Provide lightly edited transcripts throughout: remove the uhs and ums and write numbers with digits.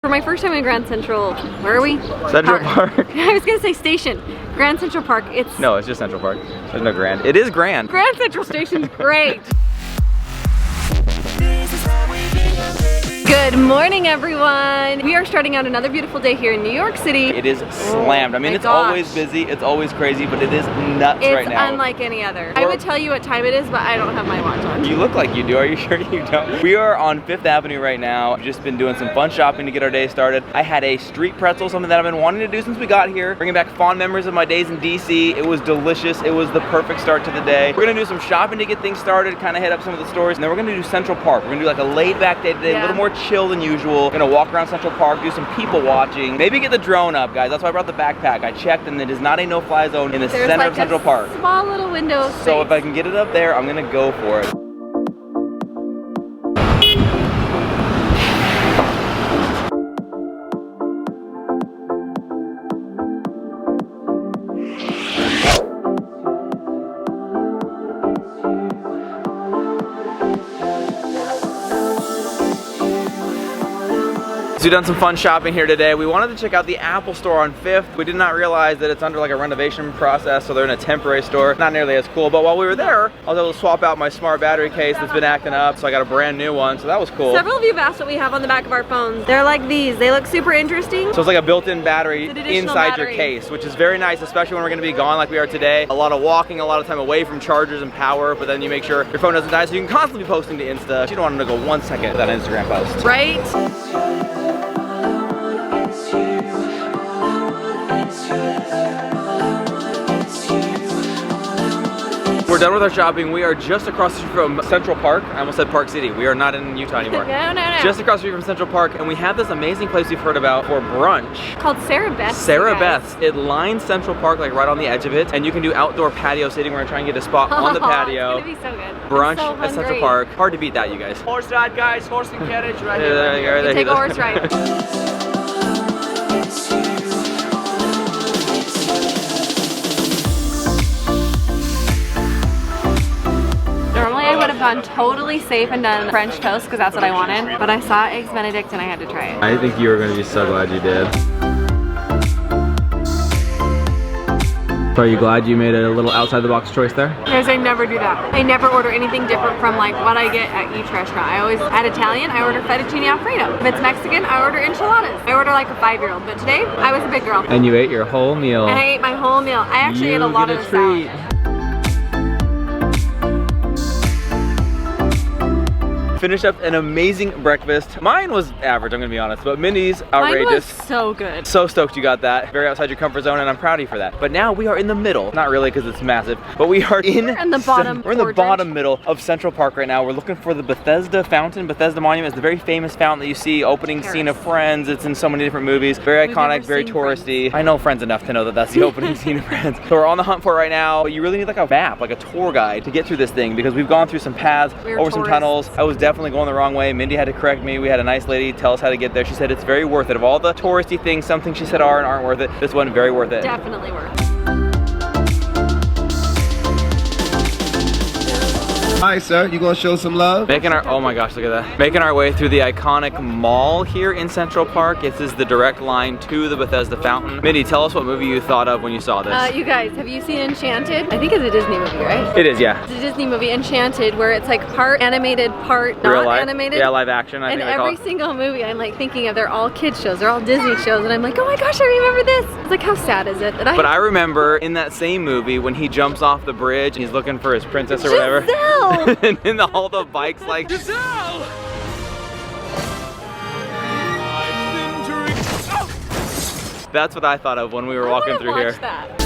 For my first time in Grand Central, where are we? Central Park. I was gonna say station. Grand Central Park, No, it's just Central Park. There's no Grand. It is Grand. Grand Central Station's great. Good morning, everyone. We are starting out another beautiful day here in New York City. It is slammed. I mean, it's always busy, it's always crazy, but it is nuts right now. It's unlike any other. I would tell you what time it is, but I don't have my watch on. You look like you do. Are you sure you don't? We are on 5th Avenue right now. We've just been doing some fun shopping to get our day started. I had a street pretzel, something that I've been wanting to do since we got here. Bringing back fond memories of my days in DC. It was delicious. It was the perfect start to the day. We're gonna do some shopping to get things started, kind of hit up some of the stores, and then we're gonna do Central Park. We're gonna do like a laid back day today, a little more chill than usual. We're gonna walk around Central Park, do some people watching, maybe get the drone up, guys. That's why I brought the backpack. I checked and it is not a no-fly zone in the center of Central Park. Small little window of space. So if I can get it up there, I'm gonna go for it. So we've done some fun shopping here today. We wanted to check out the Apple store on 5th. We did not realize that it's under like a renovation process, so they're in a temporary store. Not nearly as cool, but while we were there, I was able to swap out my smart battery case that's been acting up, so I got a brand new one, so that was cool. Several of you have asked what we have on the back of our phones. They're like these. They look super interesting. So it's like a built-in battery inside your case, which is very nice, especially when we're gonna be gone like we are today. A lot of walking, a lot of time away from chargers and power, but then you make sure your phone doesn't die, so you can constantly be posting to Insta. You don't want them to go 1 second without an Instagram post. Right? We're done with our shopping. We are just across the street from Central Park. I almost said Park City. We are not in Utah anymore. No. Just across the street from Central Park, and we have this amazing place we've heard about for brunch. Called Sarah Beth's. Sarah Beth's. It lines Central Park, like right on the edge of it, and you can do outdoor patio seating. We're gonna try and get a spot on the patio. It's gonna be so good. Brunch at Central Park. Hard to beat that, you guys. Horse ride, guys. Horse and carriage right here. There Take a horse ride. Normally I would have gone totally safe and done French toast because that's what I wanted, but I saw Eggs Benedict and I had to try it. I think you are going to be so glad you did. So are you glad you made a little outside the box choice there? Guys, I never do that. I never order anything different from like what I get at each restaurant. I always, at Italian, I order fettuccine alfredo. If it's Mexican, I order enchiladas. I order like a 5-year-old, but today I was a big girl. And you ate your whole meal. And I ate my whole meal. I actually ate a lot of the salad. Finished up an amazing breakfast. Mine was average, I'm gonna be honest, but Mindy's outrageous. Mine was so good. So stoked you got that. Very outside your comfort zone, and I'm proud of you for that. But now we are in the middle. Not really, because it's massive, but we are in the bottom. We're in the bottom middle of Central Park right now. We're looking for the Bethesda Fountain. Bethesda Monument is the very famous fountain that you see, opening scene of Friends. It's in so many different movies. Very iconic, very touristy. Friends. I know Friends enough to know that that's the opening scene of Friends. So we're on the hunt for it right now. But you really need like a map, like a tour guide to get through this thing, because we've gone through some paths, over some tunnels. I was definitely going the wrong way. Mindy had to correct me. We had a nice lady tell us how to get there. She said it's very worth it. Of all the touristy things, some things she said are and aren't worth it. This one, very worth it. Definitely worth it. Hi, sir. You gonna show some love? Making our, oh my gosh, look at that. Making our way through the iconic mall here in Central Park. This is the direct line to the Bethesda Fountain. Mindy, tell us what movie you thought of when you saw this. You guys, have you seen Enchanted? I think it's a Disney movie, right? It is, yeah. It's a Disney movie, Enchanted, where it's like part animated, part not animated. Yeah, live action, I think they call it. And every single movie I'm like thinking of, they're all kids shows, they're all Disney shows, and I'm like, oh my gosh, I remember this. It's like, how sad is it that But I remember in that same movie when he jumps off the bridge and he's looking for his princess or whatever. Giselle! And then all the bikes like, Giselle! That's what I thought of when we were walking through here. That.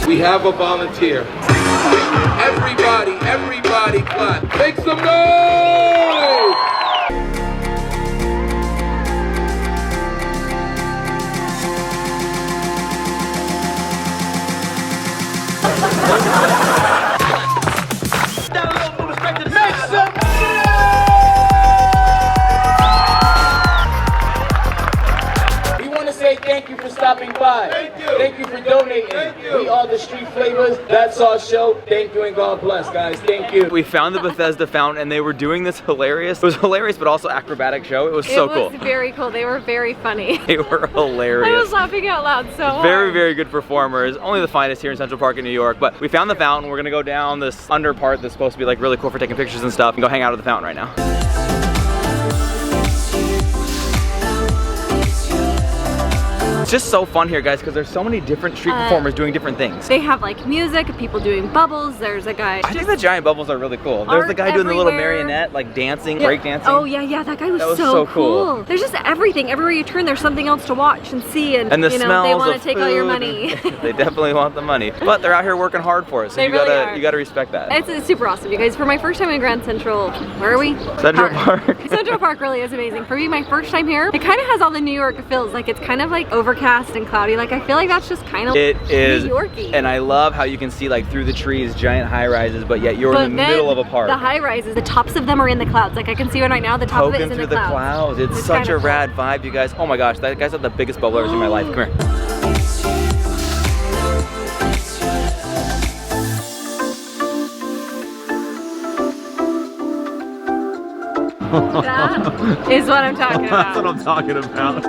We have a volunteer. Everybody clap. Make some noise! We want to say thank you for stopping by. Thank you. Thank you for donating. We are the Street Flavors. That's our show. Thank you and God bless, guys. Thank you. We found the Bethesda Fountain and they were doing this hilarious. It was hilarious, but also acrobatic show. It was so cool. It was very cool. They were very funny. They were hilarious. I was laughing out loud so hard. Very, very good performers. Only the finest here in Central Park in New York. But we found the fountain. We're gonna go down this under part that's supposed to be like really cool for taking pictures and stuff and go hang out at the fountain right now. It's just so fun here, guys, because there's so many different street performers doing different things. They have like music, people doing bubbles. There's a guy. I think the giant bubbles are really cool. There's the guy doing the little marionette, like dancing, break dancing. Oh yeah, that guy was so cool. There's just everything. Everywhere you turn, there's something else to watch and see, and the you know, smells they want to of take all your money. They definitely want the money, but they're out here working hard for it. So you gotta respect that. It's super awesome, you guys. For my first time in Grand Central, where are we? Central Park. Central Park really is amazing. For me, my first time here, it kind of has all the New York feels. Like it's kind of like overcast and cloudy. Like I feel like that's just kind of It is New Yorky. And I love how you can see like through the trees giant high rises, but yet you're in the middle of a park. The high rises, the tops of them are in the clouds. Like I can see one right now, the top of it is in the clouds. It's such a rad vibe, you guys. Oh my gosh, that guy's got the biggest bubble I've ever seen in my life. Come here. That is what I'm talking about. That's what I'm talking about.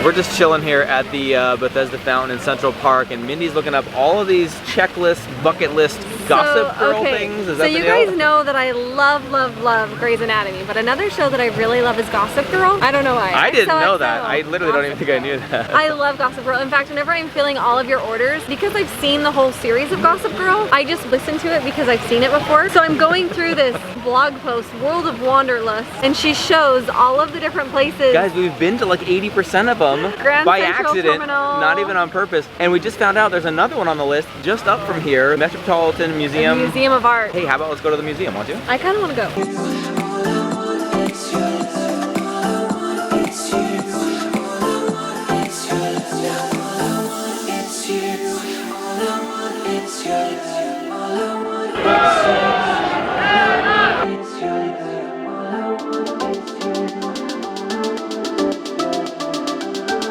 We're just chilling here at the Bethesda Fountain in Central Park, and Mindy's looking up all of these checklist, bucket list, gossip girl things. Is that you guys know that I love Grey's Anatomy, but another show that I really love is Gossip Girl. I don't know why. I didn't know that. I literally don't even think I knew that. I love Gossip Girl. In fact, whenever I'm filling all of your orders, because I've seen the whole series of Gossip Girl, I just listen to it because I've seen it before. So I'm going through this blog post, World of Wanderlust, and she shows all of the different places. Guys, we've been to like 80% of them by accident, not even on purpose. And we just found out there's another one on the list just up from here, Metropolitan Museum of Art. Hey, how about let's go to the museum, want you? I kind of want to go.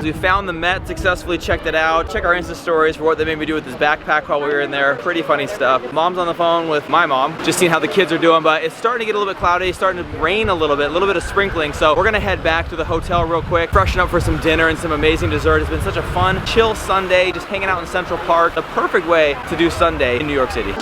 We found the Met, successfully checked it out. Check our Insta stories for what they made me do with this backpack while we were in there. Pretty funny stuff. Mom's on the phone with my mom, just seeing how the kids are doing, but it's starting to get a little bit cloudy, starting to rain a little bit of sprinkling. So we're gonna head back to the hotel real quick, freshen up for some dinner and some amazing dessert. It's been such a fun, chill Sunday, just hanging out in Central Park. The perfect way to do Sunday in New York City.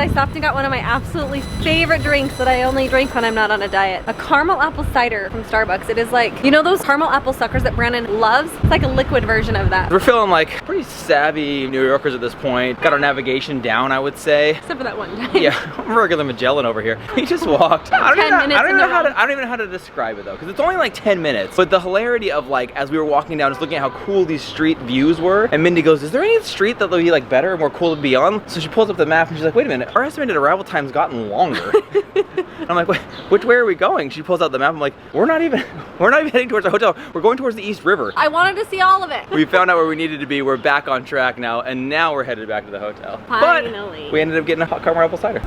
I stopped and got one of my absolutely favorite drinks that I only drink when I'm not on a diet. A caramel apple cider from Starbucks. It is like, you know those caramel apple suckers that Brandon loves? It's like a liquid version of that. We're feeling like pretty savvy New Yorkers at this point. Got our navigation down, I would say. Except for that one time. Yeah, I'm regular Magellan over here. We just walked. I don't even know how to describe it though, because it's only like 10 minutes. But the hilarity of like, as we were walking down, just looking at how cool these street views were, and Mindy goes, is there any street that will be like better and more cool to be on? So she pulls up the map and she's like, wait a minute, our estimated arrival time's gotten longer. I'm like, wait, which way are we going? She pulls out the map. I'm like, we're not even heading towards the hotel. We're going towards the East River. I wanted to see all of it. We found out where we needed to be. We're back on track now, and now we're headed back to the hotel. Finally. But we ended up getting a hot caramel apple cider.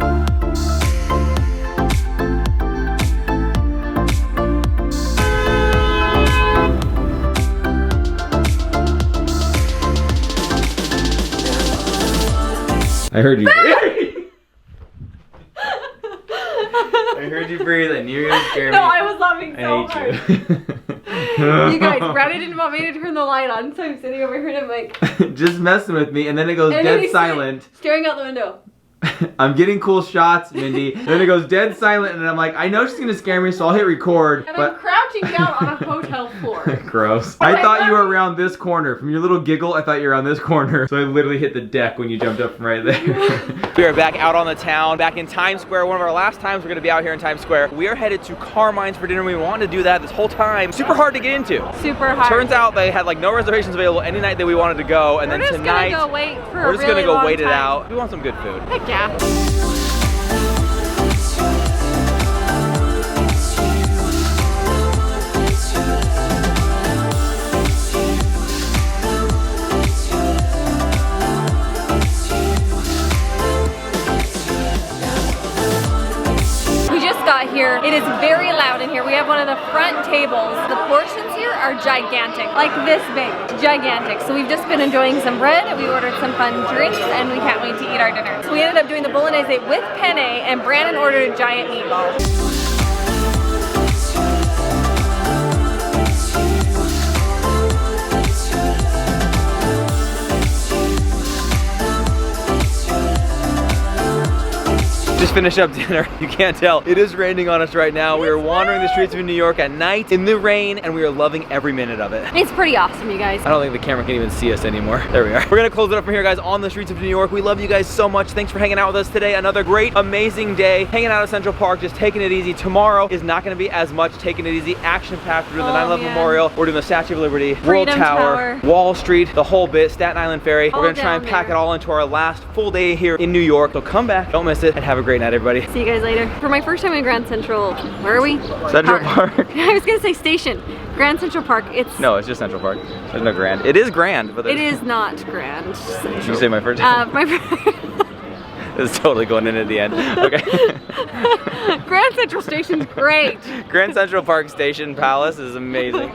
I heard you breathe. I heard you breathe. I knew you were gonna scare me. No, I was laughing so hard. You. You guys, Brandon didn't want me to turn the light on, so I'm sitting over here and I'm like... just messing with me, and then it goes dead silent. Staring out the window. I'm getting cool shots, Mindy. Then it goes dead silent, and I'm like, I know she's gonna scare me, so I'll hit record. And but I'm crouching down on a hotel floor. Gross. I thought you were around this corner. From your little giggle, I thought you were on this corner. So I literally hit the deck when you jumped up from right there. We are back out on the town, back in Times Square. One of our last times we're gonna be out here in Times Square. We are headed to Carmine's for dinner. We wanted to do that this whole time. Super hard to get into. Super hard. Turns out they had like no reservations available any night that we wanted to go. And then tonight, we're just gonna go wait for we're just gonna go wait it out. We want some good food. Heck yeah. Here. It is very loud in here. We have one of the front tables. The portions here are gigantic, like this big, gigantic. So we've just been enjoying some bread, we ordered some fun drinks, and we can't wait to eat our dinner. So we ended up doing the bolognese with penne, and Brandon ordered a giant meatball. Just finished up dinner. You can't tell. It is raining on us right now. We are wandering the streets of New York at night in the rain, and we are loving every minute of it. It's pretty awesome, you guys. I don't think the camera can even see us anymore. There we are. We're gonna close it up from here, guys, on the streets of New York. We love you guys so much. Thanks for hanging out with us today. Another great, amazing day. Hanging out at Central Park, just taking it easy. Tomorrow is not gonna be as much taking it easy. Action-packed. We're doing the 9/11 Memorial. We're doing the Statue of Liberty, World Tower, Wall Street, the whole bit, Staten Island Ferry. We're gonna try and pack it all into our last full day here in New York. So come back, don't miss it, and have a great night, everybody. See you guys later. For my first time in Grand Central, where are we? Central Park. I was gonna say station. Grand Central Park. No, it's just Central Park. There's no Grand. It is Grand, but it is not Grand Central. Did you say my first time? This is totally going in at the end. Okay. Grand Central Station's great. Grand Central Park Station Palace is amazing.